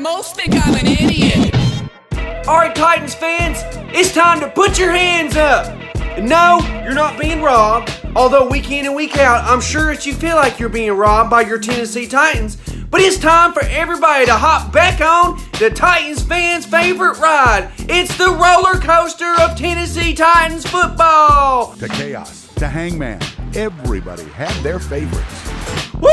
most think I'm an idiot. Alright, Titans fans, it's time to put your hands up. And no, you're not being robbed. Although week in and week out, I'm sure that you feel like you're being robbed by your Tennessee Titans. But it's time for everybody to hop back on the Titans fans' favorite ride. It's the roller coaster of Tennessee Titans football. To chaos, to hangman, everybody had their favorites. Woo!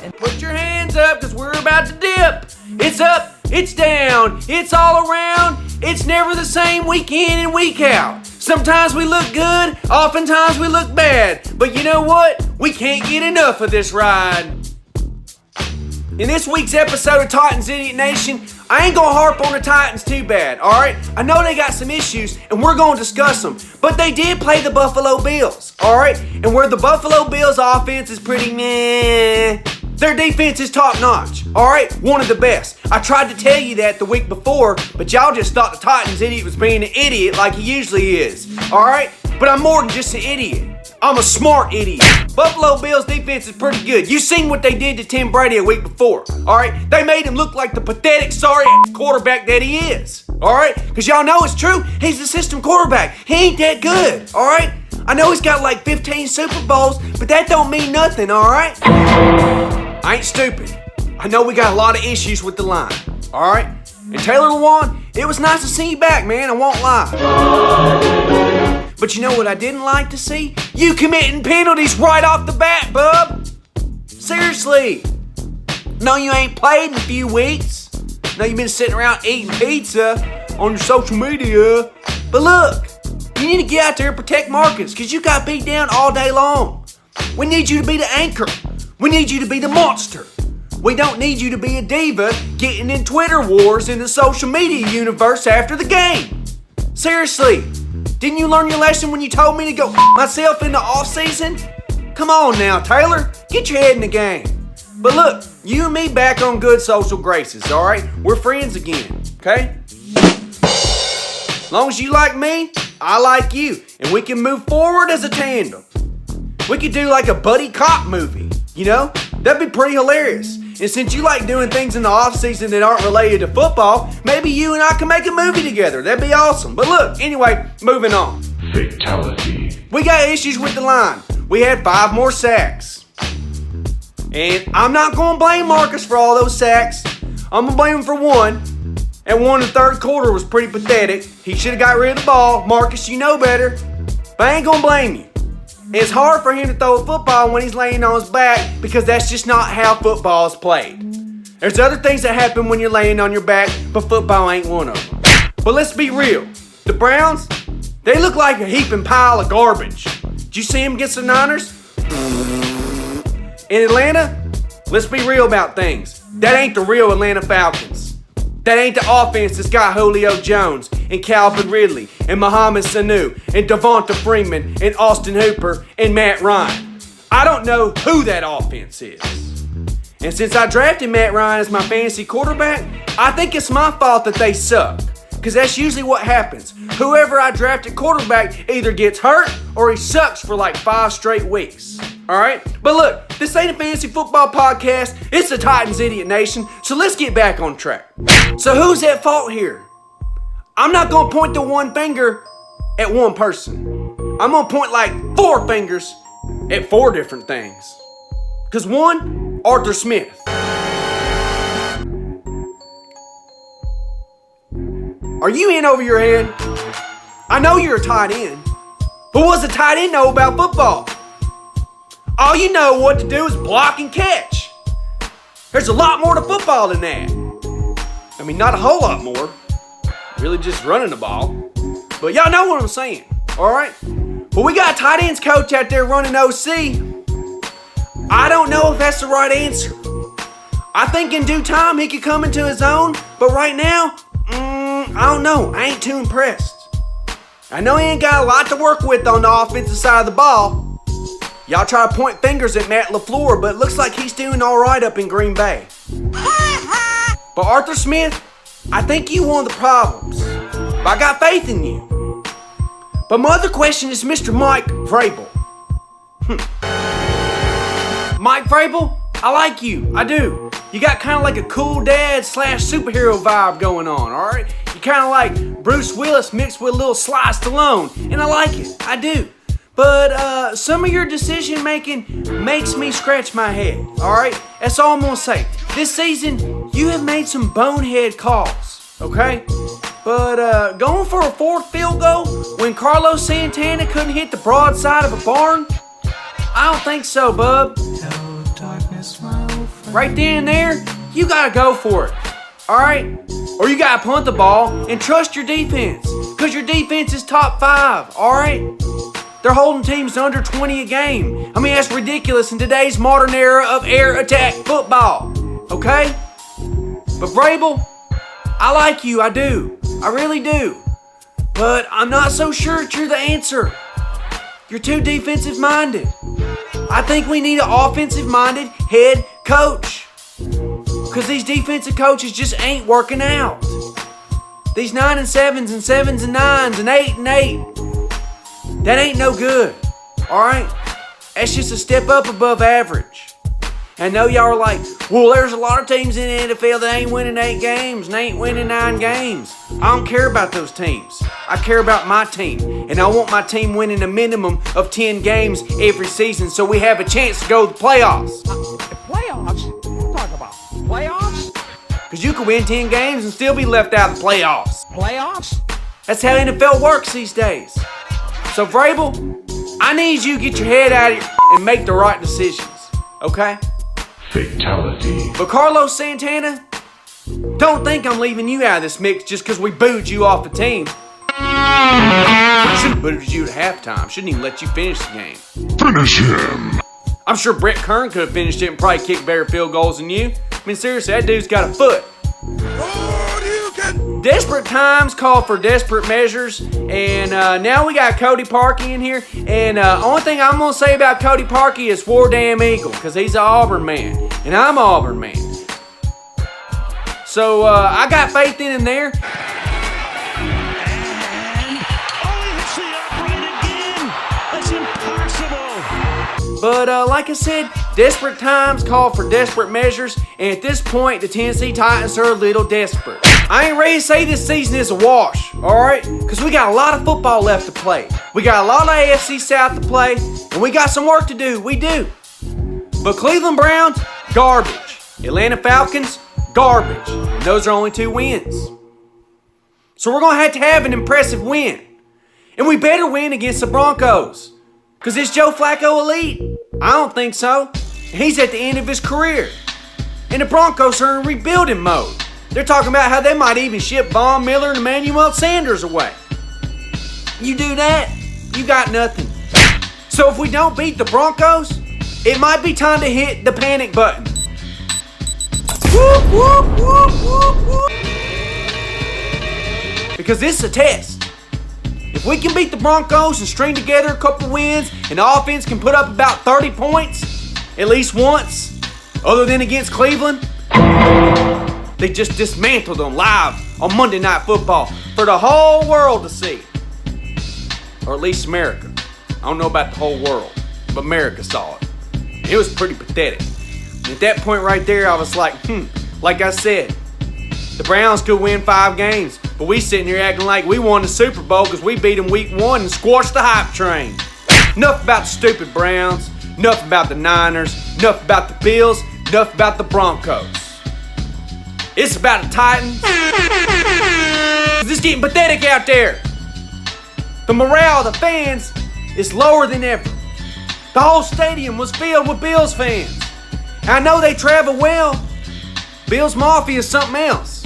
And put your hands up because we're about to dip. It's up, it's down, it's all around. It's never the same week in and week out. Sometimes we look good, oftentimes we look bad. But you know what? We can't get enough of this ride. In this week's episode of Titans Idiot Nation, I ain't gonna harp on the Titans too bad, alright? I know they got some issues, and we're gonna discuss them. But they did play the Buffalo Bills, alright? And where the Buffalo Bills offense is pretty meh, their defense is top notch, alright? One of the best. I tried to tell you that the week before, but y'all just thought the Titans idiot was being an idiot like he usually is, alright? But I'm more than just an idiot. I'm a smart idiot. Buffalo Bills defense is pretty good. You seen what they did to Tim Brady a week before, alright? They made him look like the pathetic, sorry quarterback that he is, alright? Because y'all know it's true. He's a system quarterback. He ain't that good, alright? I know he's got like 15 Super Bowls, but that don't mean nothing, alright? I ain't stupid. I know we got a lot of issues with the line, alright? And Taylor Lewan, it was nice to see you back, man, I won't lie. But you know what I didn't like to see? You committing penalties right off the bat, bub. Seriously. No, you ain't played in a few weeks. No, you've been sitting around eating pizza on your social media. But look, you need to get out there and protect Marcus, because you got beat down all day long. We need you to be the anchor. We need you to be the monster. We don't need you to be a diva getting in Twitter wars in the social media universe after the game. Seriously, didn't you learn your lesson when you told me to go myself in the off-season? Come on now, Taylor, get your head in the game. But look, you and me back on good social graces, alright? We're friends again, okay? As long as you like me, I like you, and we can move forward as a tandem. We could do like a buddy cop movie, you know? That'd be pretty hilarious. And since you like doing things in the off-season that aren't related to football, maybe you and I can make a movie together. That'd be awesome. But look, anyway, moving on. Fatality. We got issues with the line. We had 5 more sacks. And I'm not going to blame Marcus for all those sacks. I'm going to blame him for one. And one in the third quarter was pretty pathetic. He should have got rid of the ball. Marcus, you know better. But I ain't going to blame you. It's hard for him to throw a football when he's laying on his back because that's just not how football is played. There's other things that happen when you're laying on your back, but football ain't one of them. But let's be real. The Browns, they look like a heaping pile of garbage. Did you see them against the Niners? In Atlanta, let's be real about things. That ain't the real Atlanta Falcons. That ain't the offense that's got Julio Jones and Calvin Ridley and Mohamed Sanu and Devonta Freeman and Austin Hooper and Matt Ryan. I don't know who that offense is. And since I drafted Matt Ryan as my fantasy quarterback, I think it's my fault that they suck. Because that's usually what happens. Whoever I drafted quarterback either gets hurt or he sucks for like 5 straight weeks. Alright? But look, this ain't a fantasy football podcast. It's the Titans Idiot Nation. So let's get back on track. So who's at fault here? I'm not going to point the one finger at one person. I'm going to point like 4 fingers at 4 different things. Because one, Arthur Smith. Are you in over your head? I know you're a tight end, but what's a tight end know about football? All you know what to do is block and catch. There's a lot more to football than that. I mean, not a whole lot more. Really just running the ball. But y'all know what I'm saying, alright? But we got a tight ends coach out there running OC. I don't know if that's the right answer. I think in due time he could come into his own, but right now, I don't know. I ain't too impressed. I know he ain't got a lot to work with on the offensive side of the ball. Y'all try to point fingers at Matt LaFleur, but it looks like he's doing all right up in Green Bay. But Arthur Smith, I think you one of the problems. But I got faith in you. But my other question is Mr. Mike Vrabel. Mike Vrabel, I like you. I do. You got kind of like a cool dad / superhero vibe going on, all right? You kind of like Bruce Willis mixed with a little Sly Stallone, and I like it. I do. But some of your decision making makes me scratch my head, all right? That's all I'm gonna say. This season, you have made some bonehead calls, okay? But going for a 4th field goal when Carlos Santana couldn't hit the broadside of a barn? I don't think so, bub. Right then and there, you gotta go for it, all right? Or you gotta punt the ball and trust your defense, because your defense is top 5, all right? They're holding teams to under 20 a game. I mean, that's ridiculous in today's modern era of air attack football, okay? But Vrabel, I like you, I do. I really do. But I'm not so sure that you're the answer. You're too defensive-minded. I think we need an offensive-minded head coach. Because these defensive coaches just ain't working out. These 9-7s and 7s and 9s and 8-8, that ain't no good, all right? That's just a step up above average. I know y'all are like, well, there's a lot of teams in the NFL that ain't winning 8 games and ain't winning 9 games. I don't care about those teams. I care about my team, and I want my team winning a minimum of 10 games every season so we have a chance to go to the playoffs. Playoffs? What talk about? Playoffs? Because you can win 10 games and still be left out of the playoffs. Playoffs? That's how NFL works these days. So, Vrabel, I need you to get your head out of here and make the right decisions, okay? Fatality. But Carlos Santana, don't think I'm leaving you out of this mix just because we booed you off the team. Should've booed you at halftime. Shouldn't even let you finish the game. Finish him. I'm sure Brett Kern could have finished it and probably kicked better field goals than you. I mean, seriously, that dude's got a foot. Desperate times call for desperate measures, and now we got Cody Parkey in here, and only thing I'm going to say about Cody Parkey is War Damn Eagle, because he's an Auburn man, and I'm an Auburn man. So I got faith in him there. But like I said, desperate times call for desperate measures, and at this point, the Tennessee Titans are a little desperate. I ain't ready to say this season is a wash, alright? Because we got a lot of football left to play. We got a lot of AFC South to play, and we got some work to do, we do. But Cleveland Browns, garbage. Atlanta Falcons, garbage. And those are only 2 wins. So we're going to have an impressive win. And we better win against the Broncos. Because is Joe Flacco elite? I don't think so. He's at the end of his career. And the Broncos are in rebuilding mode. They're talking about how they might even ship Von Miller and Emmanuel Sanders away. You do that, you got nothing. So if we don't beat the Broncos, it might be time to hit the panic button. Whoop, whoop, whoop, whoop, whoop. Because this is a test. If we can beat the Broncos and string together a couple wins and the offense can put up about 30 points at least once, other than against Cleveland, they just dismantled them live on Monday Night Football for the whole world to see. Or at least America. I don't know about the whole world, but America saw it. It was pretty pathetic. And at that point right there, I was like, like I said, the Browns could win 5 games, but we sitting here acting like we won the Super Bowl because we beat them week 1 and squashed the hype train. Enough about the stupid Browns, enough about the Niners, enough about the Bills, enough about the Broncos. It's about the Titans. It's getting pathetic out there. The morale of the fans is lower than ever. The whole stadium was filled with Bills fans. And I know they travel well. Bills Mafia is something else.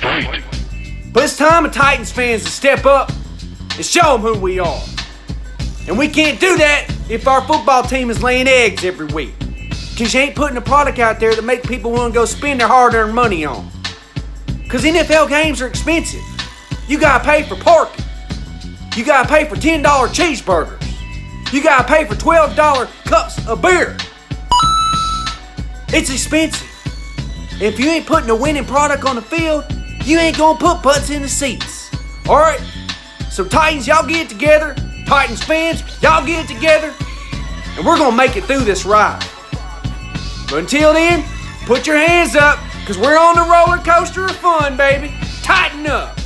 Fight. But it's time for Titans fans to step up and show them who we are. And we can't do that if our football team is laying eggs every week. Because you ain't putting a product out there that make people want to go spend their hard-earned money on. Because NFL games are expensive. You gotta pay for parking. You gotta pay for $10 cheeseburgers. You gotta pay for $12 cups of beer. It's expensive. If you ain't putting a winning product on the field, you ain't gonna put butts in the seats. Alright? So Titans, y'all get it together. Titans fans, y'all get it together. And we're gonna make it through this ride. But until then, put your hands up, because we're on the roller coaster of fun, baby. Tighten up.